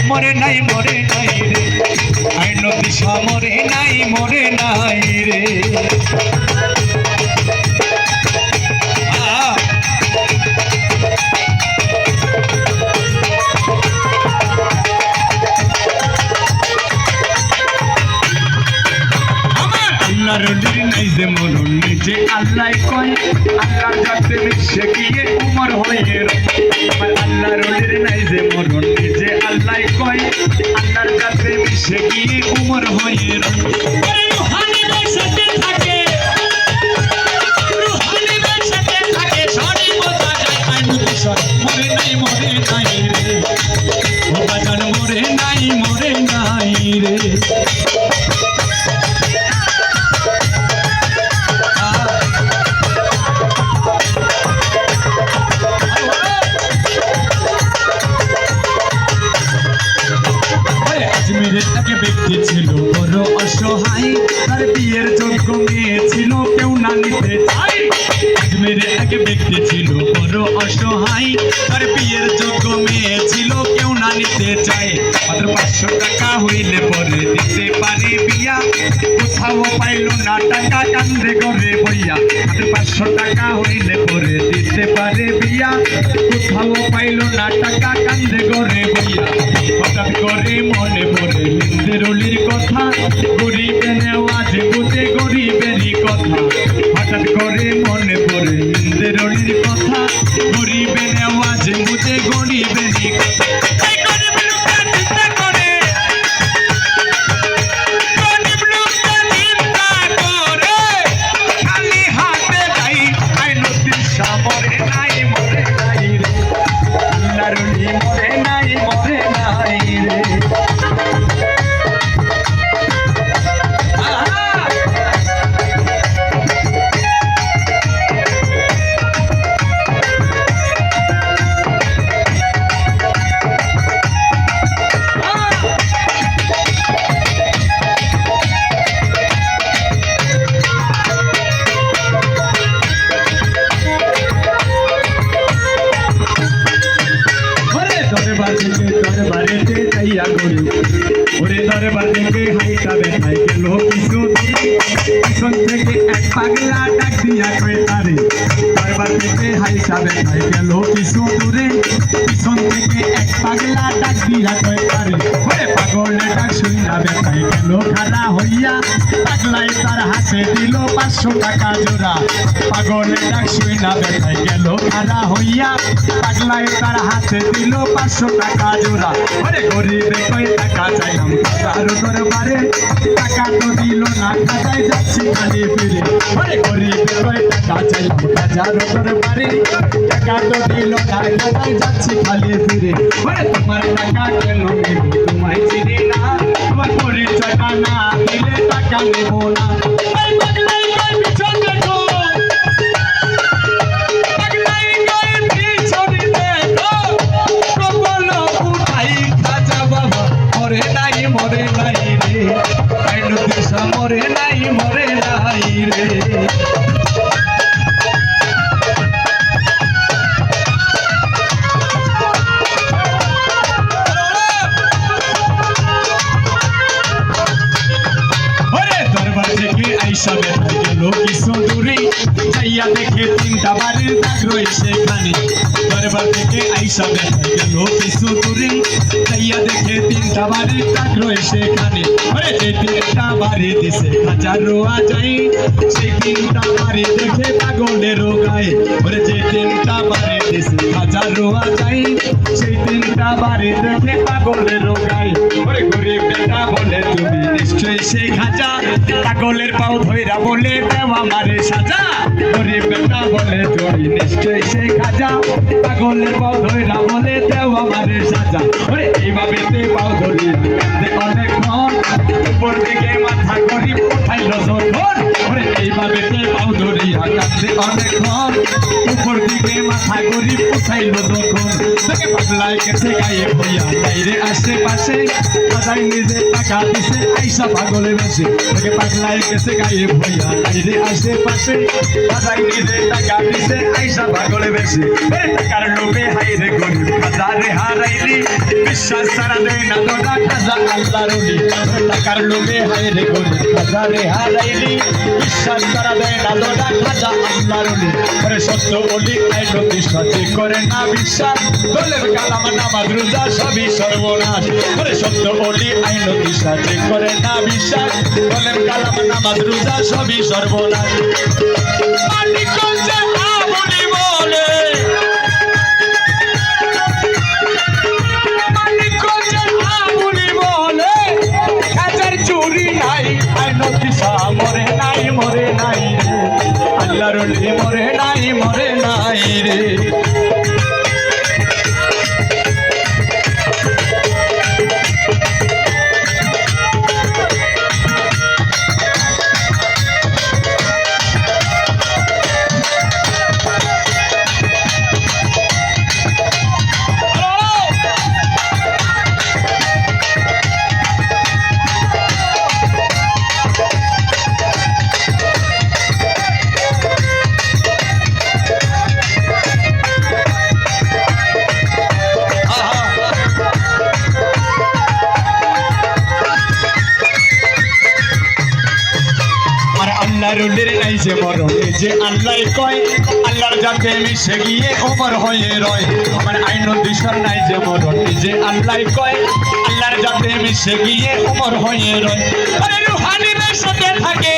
মরে নাই রে আই নদী মরে নাই রে আল্লাহর নাই যে মরণ নিজে আল্লাহ কয় আল্লাহর কাছে সে গিয়ে উমর হয়ে আমার আল্লাহর নাই যে মরণ নিজে আল্লাহ কয় আল্লাহর কাছে সে গিয়ে উমর হয়ে রুহানিদের সাথে থাকে সরি বোঝা যায় মরে নাই রে ও বাজান মরে নাই রে এক ব্যক্তি ছিল বড় অসহায় তার বিয়ের যোগ্য মেয়ে ছিল কেউ না নিতে চায় আজমেরে এক ব্যক্তি ছিল বড় অসহায় তার বিয়ের যোগ্য মেয়ে ছিল কেউ না নিতে চায় মাত্র 500 টাকা হইলে পরে দিতে পারে বিয়া কোথাও পাইল না টাকা কান্দে করে বইয়া মাত্র 500 টাকা হইলে পরে দিতে পারে বিয়া কোথাও পাইল না টাকা কান্দে করে বইয়া হঠাৎ করে মনে পড়ে হিন্দের অলির কথা গরিবের আওয়াজ বুঝে গরিবেরই কথা হঠাৎ করে মনে পড়ে হিন্দের অলির কথা গরিবের আওয়াজ বুঝে গরিবেরই কথা দরবারেতে যাইয়া গরি ওরে দরবার থেকে হাইটা বেঠাই গেল কিছু পিছন থেকে এক পাগলা ডাক দিয়া কয়ে তারে দরবার থেকে হাইটা বেঠাই গেল কিছু দূরে পিছন থেকে এক পাগলা ডাক দিয়া কয়ে তারে ওরে পাগলের ডাক শুনিয়া বেঠাই গেল খাড়া হইয়া পাগলাই তার হাতে দিল 500 টাকা জোড়া পাগলের ডাক শুনিয়া বেঠাই গেল খাড়া হইয়া পাগলাই তার হাতে দিল 500 টাকা জোড়া ওরে গরিবে কই টাকা চাইলাম কারো দরবারে টাকা তো দিল না কাজায় যাচ্ছি খালি ফিরে ওরে গরিবে কই টাকা চাইলাম কাজার দরবারে টাকা তো দিল না কাজায় যাচ্ছি খালি ফিরে ওরে তোমার টাকা কেন নেব তোমায় চিনি না তোমার পরিচয়টা না দিলে টাকা নেব না মরে নাই রে দরবার থেকে আইসা বেটা গেল কিছু দূরে যাইয়া দেখে 3টা বাড়ির দাগ রয়েছে সেখানে দরবার থেকে আইসা বেটা গেল কিছু দূরে যাইয়া দেখে 3টা বাড়ির দাগ রয়েছে সেখানে ওরে যে 3টা বাড়ি দিছে হাজার রোয়া যাই সেই 3টা বাড়ি দেখে পাগলের গায়ে ওরে যে 3টা বাড়ি দিছে হাজার রোয়া যাই সেই 3টা বাড়ি দেখে পাগলের গায়ে ওরে গরিব বেটা বলে তুমি নিশ্চয়ই সেই খাজা পাগলের পাও ধইরা বলে দেও আমারে সাজা গরিব বেটা বলে তুমি নিশ্চয়ই সেই খাজা পাগলের পাও ধইরা বলে দেও আমারে সাজা ওরে এইভাবে তে পাও ধরি অনেকক্ষণ উপর দিকে মাথা করি উঠাইল যখন ওরে এইভাবে তে পাও ধরি কাঁদতে অনেকক্ষণ উপর দিকে মাথা করি গরিব উঠাইলো যখন তোকে পাগলায় গেছে গায়ে ভইয়া বাইরে আশেপাশে বাজাই নিজে টাকা দিছে আইসা পাগলে বেশে তোকে পাগলায় গেছে গায়ে ভইয়া বাইরে আশেপাশে বাজাই নিজে টাকা দিছে আইসা পাগলে বেশে টাকার লোভে হাইরে গরিব খাজারে হারাইলি বিশ্বাস ছাড়া দেয় না তোরা খাজা আল্লাহর ওলি টাকার লোভে হাইরে গরিব খাজারে হারাইলি বিশ্বাস ছাড়া দেয় না তোরা খাজা আল্লাহর ওলি সত্য ওলি আইলো বিশ্বাসে করে না বিশ্বাস দলের কালাম নামাজ রোজা সবই সর্বনাশ সত্য ওলি আইলো বিশ্বাসে করে না বিশ্বাস দলের কালাম নামাজ রোজা সবই সর্বনাশ মানিকগঞ্জে আবুলি বলে মানিকগঞ্জে আবুলি বলে খাজার চুরি নাই আইলো দিশা মরে নাই রে আল্লাহর ওলি মরে নাই রে আল্লাহর নাই যে মরণ যে আল্লাহ কয় আল্লাহর যাতে মিশে গিয়ে ওমর হয়ে রয় আমার আইন দিশার নাই যে মরণ যে আল্লাহ কয় আল্লাহর যাতে মিশে গিয়ে ওমর হয়ে রয় আরে রুহানি বেশতে থাকে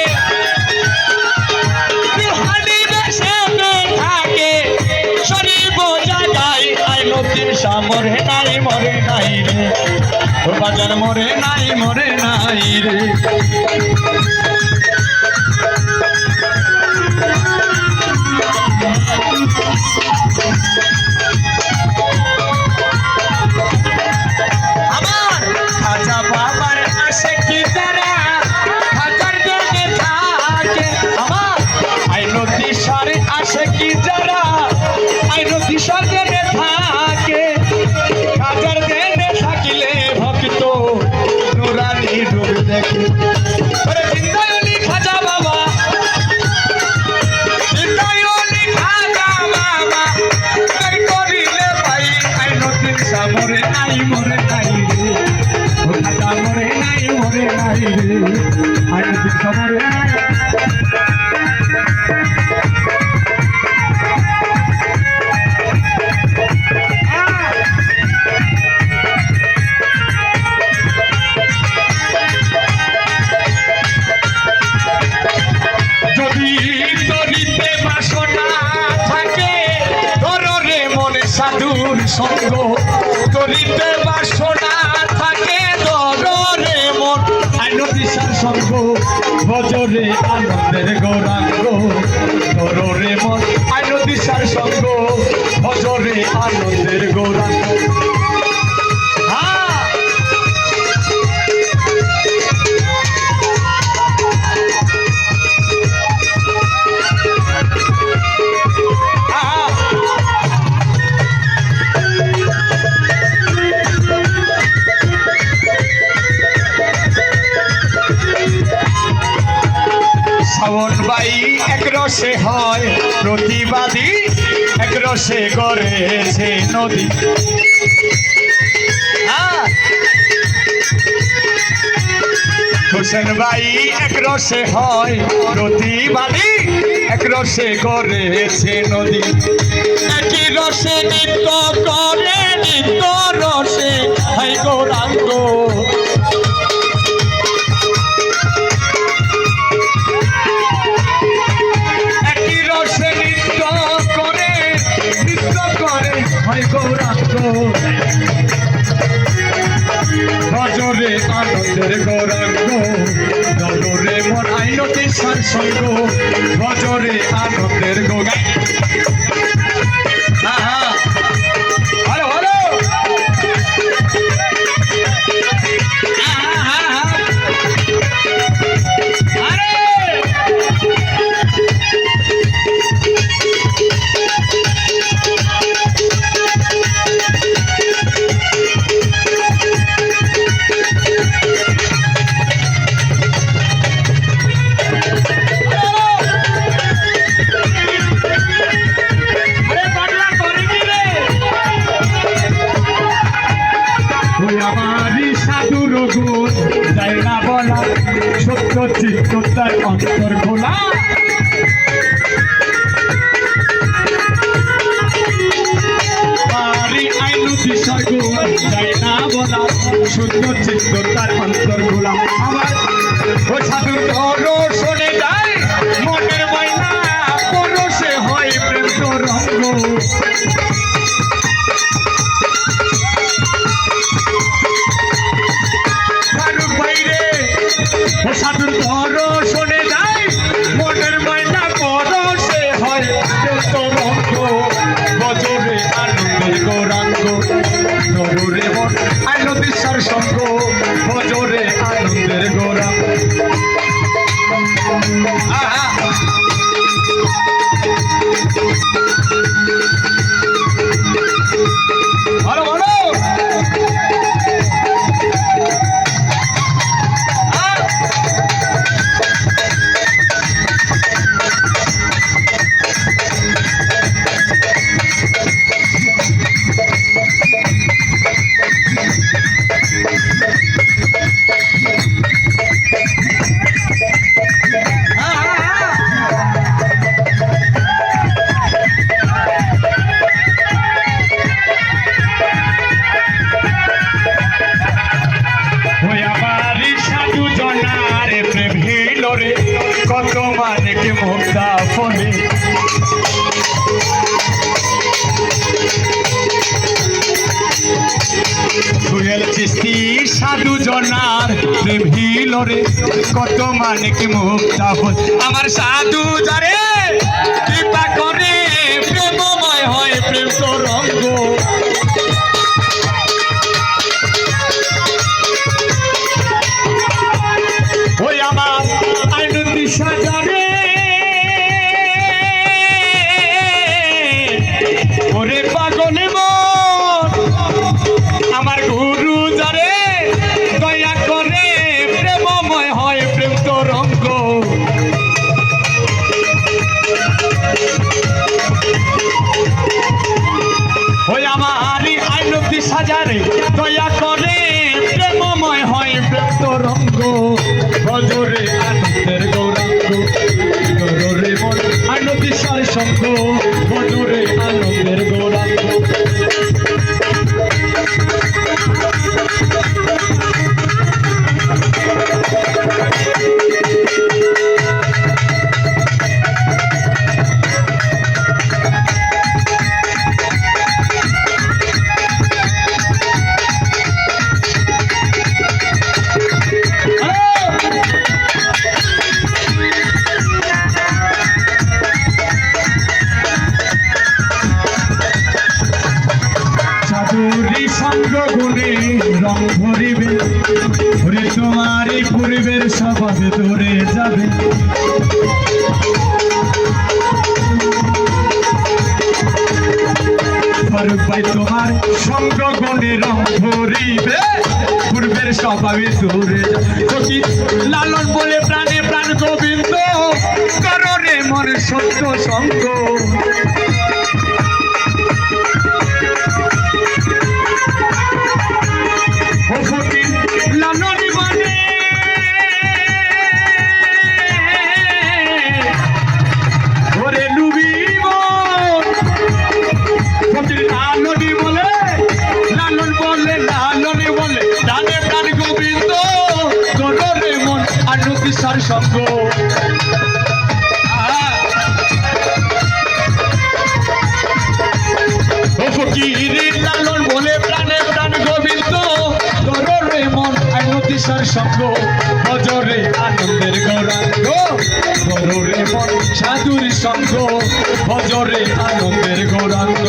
রুহানি বেশতে থাকে শরীর বোঝা যায় আইন দিশা মরে নাই রে ও বাজার মরে নাই রে আমার খাজা বাবার আসে কি যারা খাজার দেনে থাকে আমার আইনো দিশার আসে কি যারা আইনো দিশার দেনে থাকে খাজার দেনে থাকিলে ভক্ত নুরানি রূপ দেখে ওরে জিন্দায়নি খাজা বাবা জিন্দায়নি খাজা বাবা তাই করিলে ভাই আইনো দিশা মরে নাই রে ও খাজা মরে নাই রে আইনো দিশা মরে নাই সাধুর সঙ্গ করিতে বাসনা থাকে দরে মন আইন দিশার সঙ্গ ভজরে আনন্দের গৌরাঙ্গ দরে মন আইন দিশার সঙ্গ ভজরে আনন্দের গৌরাঙ্গ শ্রাবণ বাই এক রসে হয় প্রতিবাদী এক রসে গড়েছে নদী হোসেন ভাই এক রসে হয় প্রতিবাদী এক রসে গড়েছে নদী একই রসে নৃত্য করে নিত্য রসে হয় গৌরাঙ্গ ভজরে আনন্দের গৌরাঙ্গ দরে মন আইন দিশার সঙ্গ ভজরে আনন্দের গৌরাঙ্গ গুণ যায় না বলা, সত্য চিত্ত তার অন্তর খোলা। দিশার গুণ যায় না বলা, সত্য চিত্ত তার অন্তর খোলা। আমার ও সাধুর দর্শনে যায় মনের ময়না, পরশে হয় প্রেম তরঙ্গ। সাধুর দর্শনে যায় মনের ময়না, পরশে হয় প্রেম তরঙ্গ। বজরে আনন্দের গৌরাঙ্গ, নরুরে মন আইল দিশার সঙ্গ। বজরে আনন্দের গৌরাঙ্গ। ভালো ভালো কত মানিক মুক্তা ফলে। সুহেল চিস্তি সাধু জনার প্রেম হিলরে, কত মানিক মুক্তা ফলে। আমার সাধু যারে কৃপা করে, প্রেমময় হয় প্রেম তরঙ্গ। ওই আমার আইনতি সাজারে, ওরে পাগল মন আমার গুরু যারে দয়া করে, প্রেমময় হয় প্রেম তরঙ্গ। ওই আমার আইনতি সাজারে দয়া করে, প্রেমময় হয় প্রেম তরঙ্গ। বজরে আনন্দের গৌরাঙ্গ, নররে মন আইল দিশার সঙ্গ। বজরে আনন্দের গৌরাঙ্গ। সঙ্গ গুণে রং ভরিবে, ওরে তোমার এই পূর্বের স্বভাব দূরে যাবে। ভাই তোমার সঙ্গ গুণে রং ভরিবে, পূর্বের স্বভাবে দূরে যাবে। লালন বলে প্রাণে প্রাণ গোবিন্দ, কররে মন সত্য সঙ্গ। লালনি বলে ওরে লুবিব, লালনি বলে লালন বলে লালনি বলে ডানে প্রাণ গোবিন্দ, কররে মন আনতি সার সঙ্গ। লালন বলে প্রাণে প্রাণ গোবিন্দ, কররে মন আনতি সার সঙ্গ। বজরে আনন্দের গৌরাঙ্গ, কররে মন সাধুর সঙ্গ। বজরে আনন্দের গৌরাঙ্গ।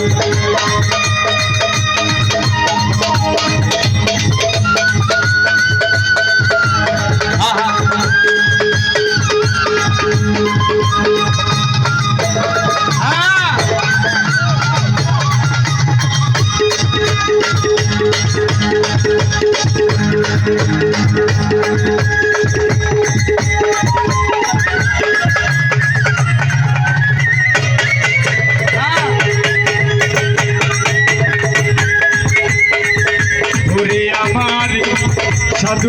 সাধু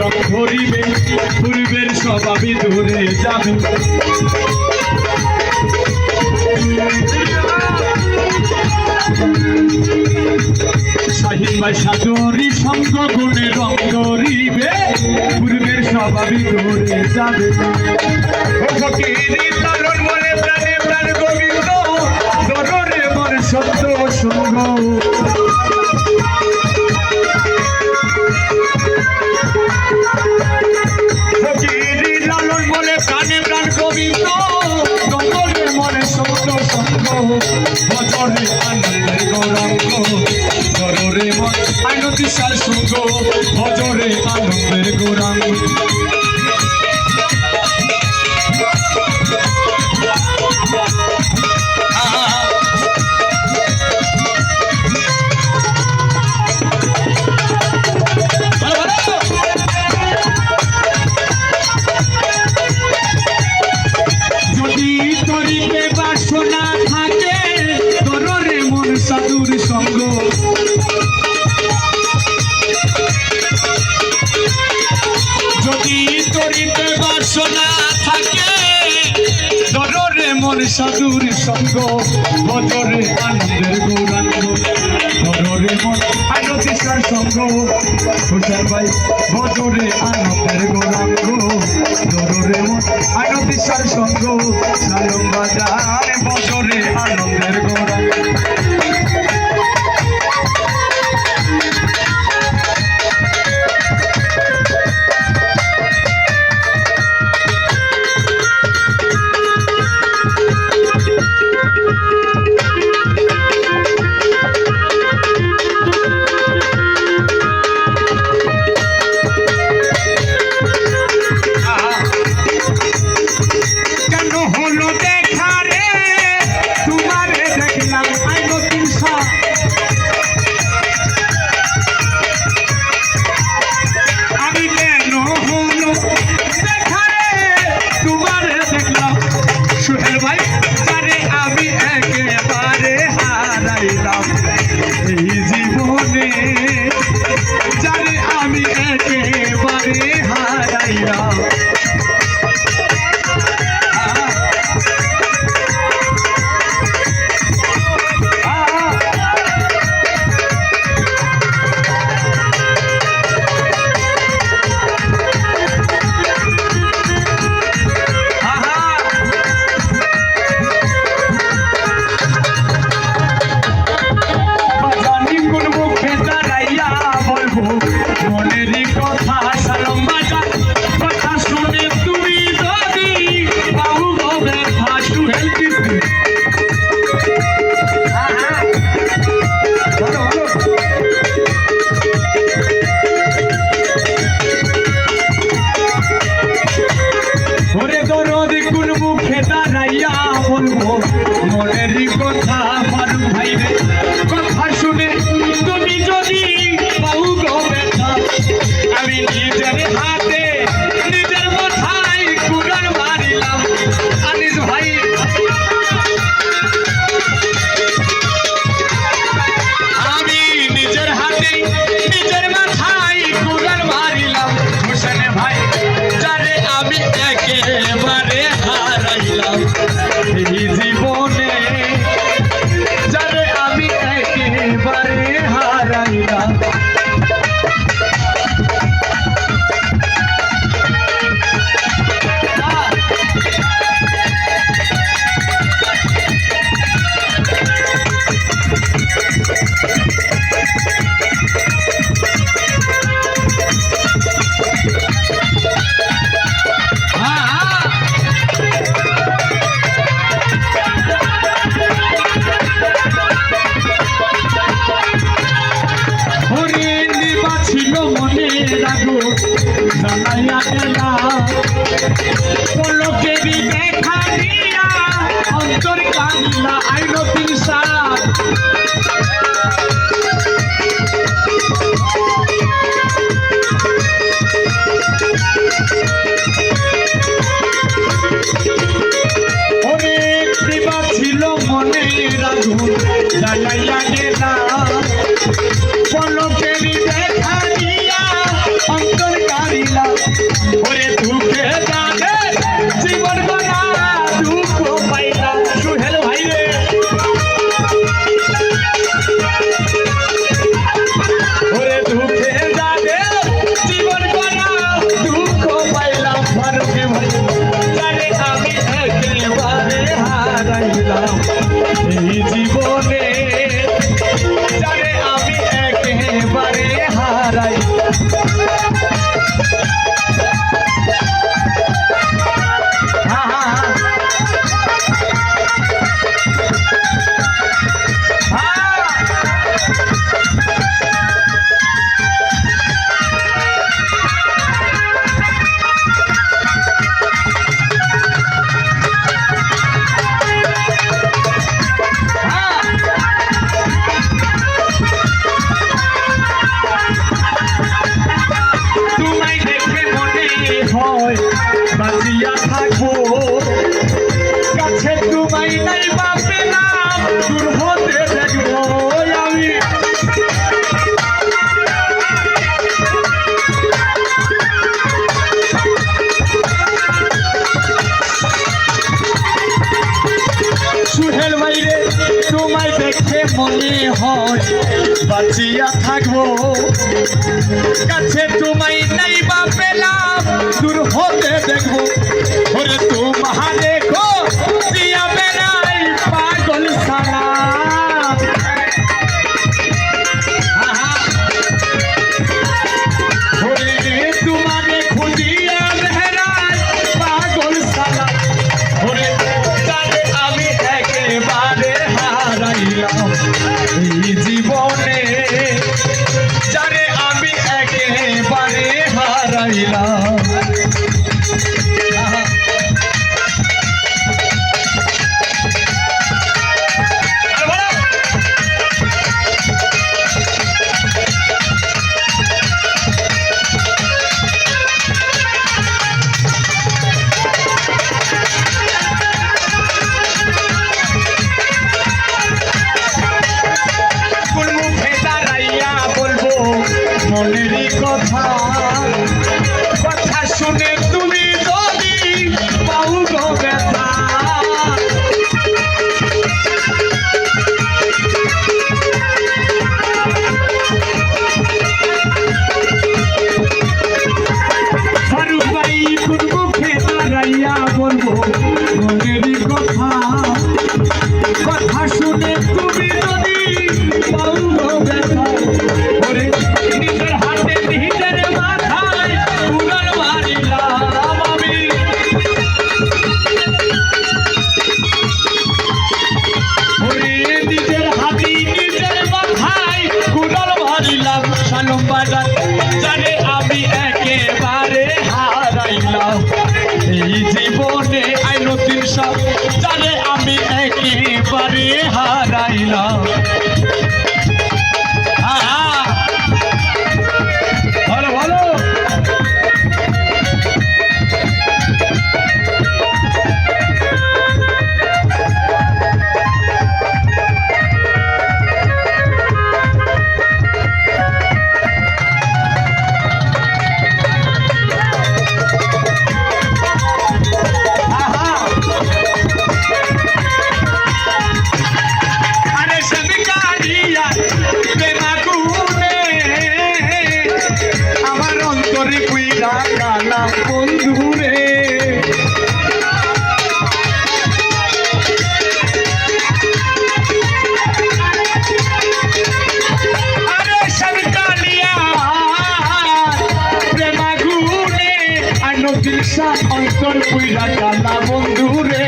রং ধরিবে পূর্বের স্বভাবই দূরে যাবে শাহিন ভাই সাদরি সঙ্গ গুণে রং ধরিবে পূর্বের স্বভাবই দূরে যাবে লালন বলে প্রাণে প্রাণ গোবিন্দ দররে মন সত্য সঙ্গ লালন বলে প্রাণে প্রাণ গোবিন্দ দররে মনে সত্য সঙ্গ বজরে আনন্দের গৌরাঙ্গ দররে মন আইনতি সার সঙ্গ বজরে আনন্দের গৌরাঙ্গ সাধুর সঙ্গ যদি তরিতে বাসনা থাকে দররে মন সাধুর সঙ্গ বজরে আনন্দের গৌরাঙ্গ দররে মন আনন্দিসার সঙ্গ হুসার ভাই বজরে আনন্দের গৌরাঙ্গ দররে মন আনন্দিসার সঙ্গ সালম বাজার বজরে আনন্দের গৌরাঙ্গ এই জীবনে যারে আমি একেবারে হারাইলাম মনেরই কথা সালম বাজার কথা শুনে তুমি যদি বাবু ববে ফাস্টু হেলথ ওরে দরদ কোন মুখে দাঁড়াইয়া বলবো মনেরই কথা ফারুক ভাই রে কথা শুনে তুমি যদি বাবু গবে আমি নিজের হাতে নিজের মাথায় কুড়াল মারিলাম আনিস ভাই আমি নিজের হাতে নিজের মাথায় কুড়াল মারিলাম হোসেন ভাই যারে আমি একেবারে হারাইলাম এই জীবনে যারে আমি একেবারে হারাইলাম জানাইয়া গেলা পলকেরই দেখা দিয়া অন্তর কান্না আইলো তিনসার অনেক দিবা ছিল মনে রাখুন জানাইয়া গেলা পলকেরই দেখা দিয়া অন্তর কারিলা মনে হয় বাঁচিয়া থাকবো কাছে তোমায় নাই বা পেলাম দূর হতে দেখবো ওরে তোমারে গো দিয়া বেড়াই পাগল সালা তোমারে খুঁজিয়া বেড়াই পাগল সালা ওরে জানে আমি একেবারে হারাইলাম এই জীবনে জানে আমি একেবারে হারাইলাম মনেরই কথা কথা শুনে তুমি যদি পাও গো ব্যথা ফারুক ভাই কোন মুখে দাঁড়াইয়া বলবো মনেরই কথা কথা শুনে তুমি যদি পাও গো ব্যথা ওরে নিজের হাতে নিজের মাথায় উড়াল মারিলাম আমি ওরে নিজের হাতে নিজের মাথায় উড়াল মারিলাম শালম বাজার জানে আমি একেবারে হারাইলাম এই জীবনে আইলো 300 জানে আমি একেবারে হারাইলাম বন্ধুরে আরে সরকারিয়া প্রেমাগুনে আনন্দিসা অন্তর পুইরা কালা বন্ধুরে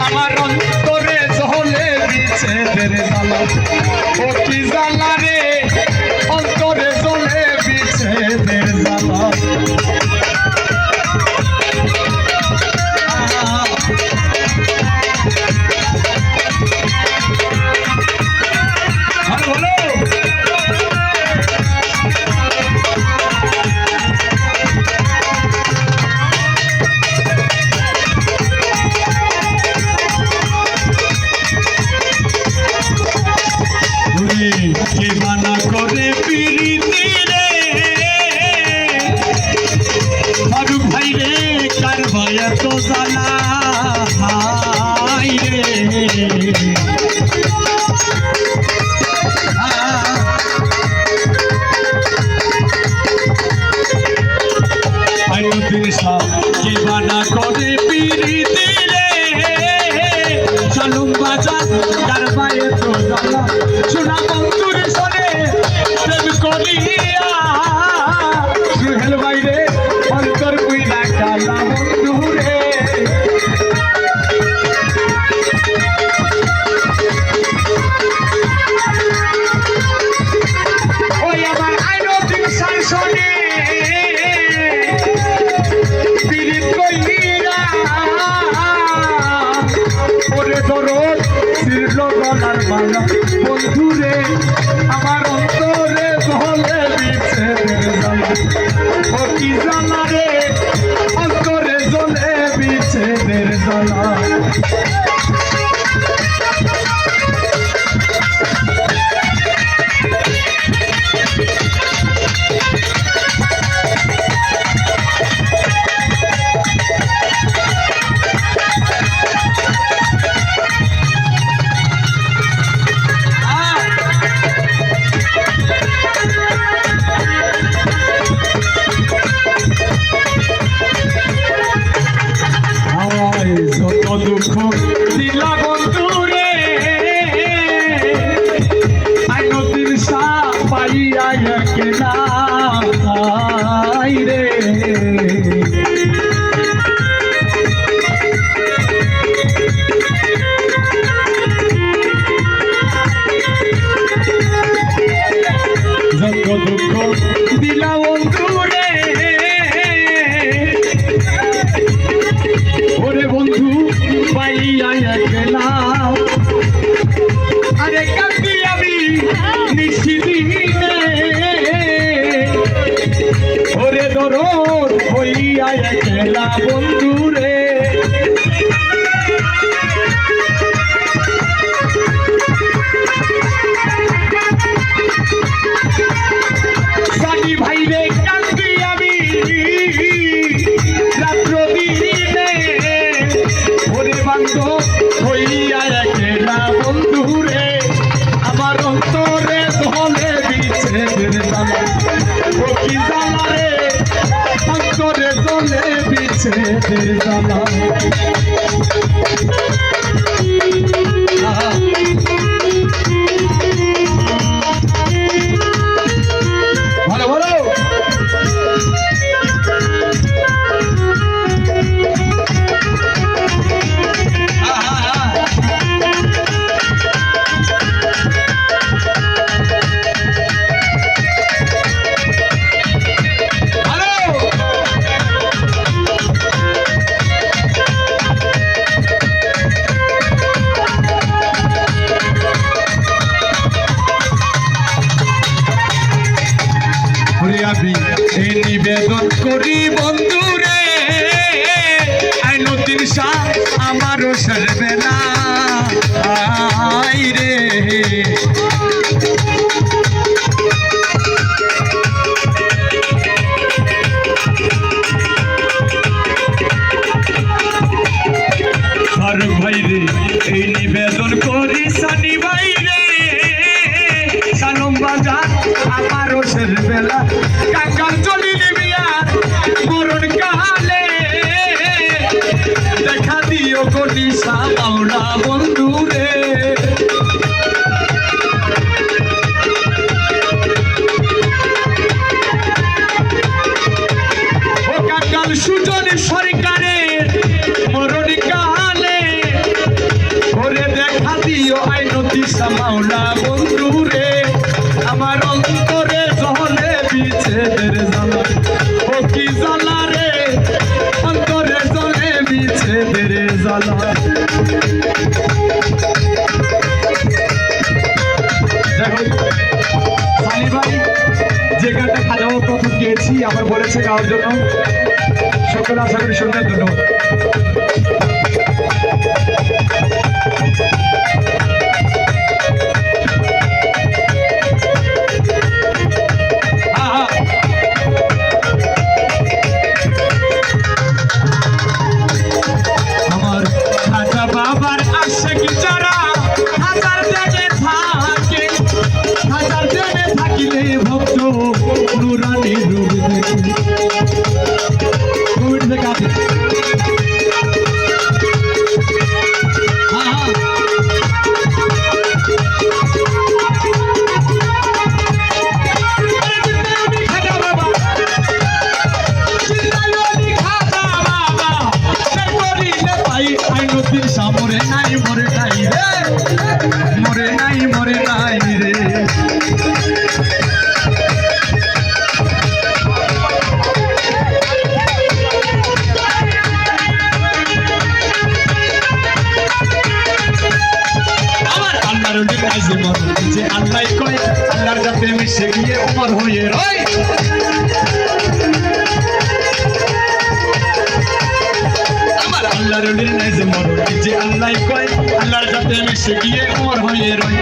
আমার অন্তরে জ্বলে বিচ্ছেদের জ্বালা ও কি জ্বালা রে অন্তরে জ্বলে বিচ্ছেদের জ্বালা কে মানা করে পিরিতি রে ফারুক ভাই রে কার ভয়া তো জানা হাই রে কে মানা করে পিরিতি রে শালম বাজার কার ভয়া তো জানা শোনা বন্ধুরে শোনে প্রেম করিয়া সুহেল বাইরে অন্তর বুইলা কালা বন্ধুরে ওই আমার আইনো দিনসার শোনে পিরিত কইরা ওরে দরদ ছিড়ল গলার মালা বন্ধুরে আমার অন্তরে বলে বিচ্ছেদের জ্বালা ও কি জ্বালা রে অন্তরে জ্বলে বিচ্ছেদের জ্বালা ফারুক ভাই রে এই নিবেদন করি সানি ভাই রে সানম বাজার আমারও শেষ বেলা কাকার চলিল বিয়ার মরণ কালে দেখা দিও কলিসা মাওলা বন্ধু রে ও কাকাল সুজন সরকারের মরণ কালে ওরে দেখা দিও আইনতি মাওলা বন্ধু রে আমার অন্তরে জলে বিচ্ছেদের জ্বালা ও কি জ্বালা রে অন্তরে জলে বিচ্ছেদের জ্বালা সানি ভাই যে গানটা খাজাও প্রথম গিয়েছি আবার বলেছে গাওয়ার জন্য সকলে আশা করি শুনতে ধন্যবাদ ভক্ত নুরানি রূপ দেখি কোভিড থেকে আছে মরে নাই মরে নাই রে মরে নাই মরে নাই রে যে আল্লাহ কয় আল্লাহর যাতে মিশে গিয়ে ওমর হয়ে রয় আমার আল্লাহর নাই যে মরণ যে আল্লাহ কয় আল্লাহর যাতে মিশে গিয়ে ওমর হয়ে রয়